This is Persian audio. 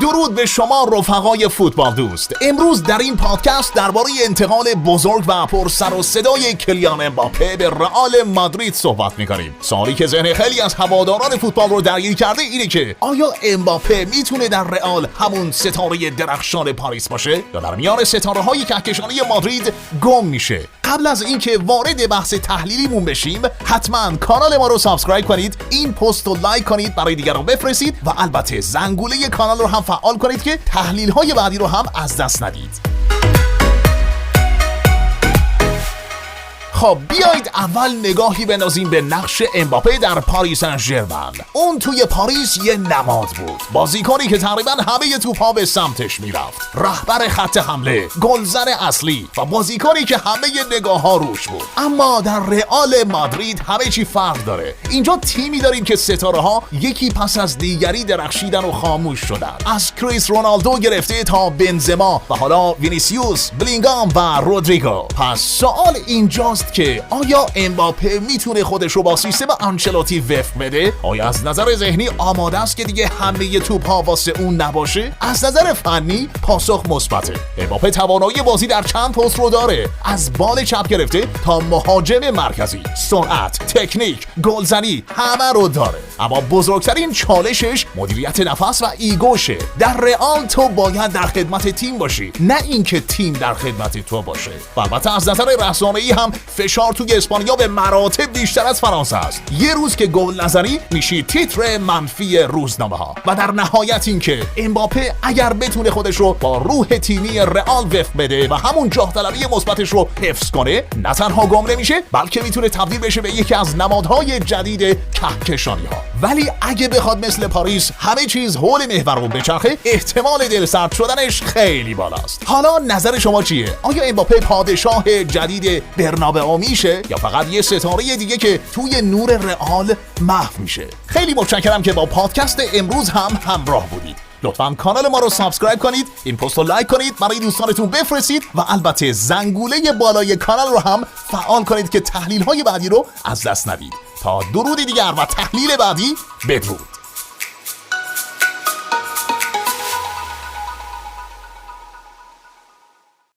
درود به شما رفقای فوتبال دوست. امروز در این پادکست درباره انتقال بزرگ و پر سر و صدای کلیان امباپه به رئال مادرید صحبت می‌کنیم. سوالی که ذهن خیلی از هواداران فوتبال رو درگیر کرده اینه که آیا امباپه میتونه در رئال همون ستاره درخشان پاریس باشه یا در میان ستاره‌های کهکشانی مادرید گم میشه؟ قبل از اینکه وارد بحث تحلیلیمون بشیم، حتما کانال ما رو سابسکرایب کنید، این پست رو لایک کنید، برای دیگران بفرستید و البته زنگوله کانال رو هم فعال کنید که تحلیل‌های بعدی رو هم از دست ندید. خب بیایید اول نگاهی بندازیم به نقش امباپه در پاریس سن ژرمن. اون توی پاریس یه نماد بود، بازیکنی که تقریبا همه توپ‌ها به سمتش میرفت، رهبر خط حمله، گلزن اصلی و بازیکنی که همه نگاه‌ها روش بود. اما در رئال مادرید همه چی فرق داره. اینجا تیمی داریم که ستاره‌ها یکی پس از دیگری درخشیدن و خاموش شدن، از کریس رونالدو گرفته تا بنزما و حالا وینیسیوس، بلینگام و رودریگو. پس سوال اینجاست که آیا امباپه میتونه خودش رو با سیستم آنچلوتی وفق بده؟ آیا از نظر ذهنی آماده است که دیگه همه توپ‌ها واسه اون نباشه؟ از نظر فنی پاسخ مثبته. امباپه توانایی بازی در چند پست رو داره، از بال چپ گرفته تا مهاجم مرکزی، سرعت، تکنیک، گلزنی همه رو داره. اما بزرگترین چالشش مدیریت نفس و ایگوشه. در رئال تو باید در خدمت تیم باشی، نه اینکه تیم در خدمت تو باشه. و البته از نظر رسانه‌ای هم فشار توی اسپانیا به مراتب بیشتر از فرانسه است. یه روز که گل نزنی میشی تیتر منفی روزنامه‌ها. و در نهایت این که امباپه اگر بتونه خودش رو با روح تیمی رئال وفق بده و همون جاه طلبی مثبتش رو حفظ کنه، نه تنها گم نمیشه بلکه میتونه تبدیل بشه به یکی از نمادهای جدید کهکشانی‌ها. ولی اگه بخواد مثل پاریس همه چیز حول محور رو بچرخه، احتمال دلسرد شدنش خیلی بالاست. حالا نظر شما چیه؟ آیا امباپه پادشاه جدید برنابئو میشه یا فقط یه ستاره دیگه که توی نور رئال محو میشه؟ خیلی متشکرم که با پادکست امروز هم همراه بودید. لطفاً کانال ما رو سابسکرایب کنید، این پست رو لایک کنید، برای دوستانتون بفرستید و البته زنگوله بالای کانال رو هم فعال کنید که تحلیل‌های بعدی رو از دست ندید. تا درودی دیگر و تحلیل بعدی، بدرود.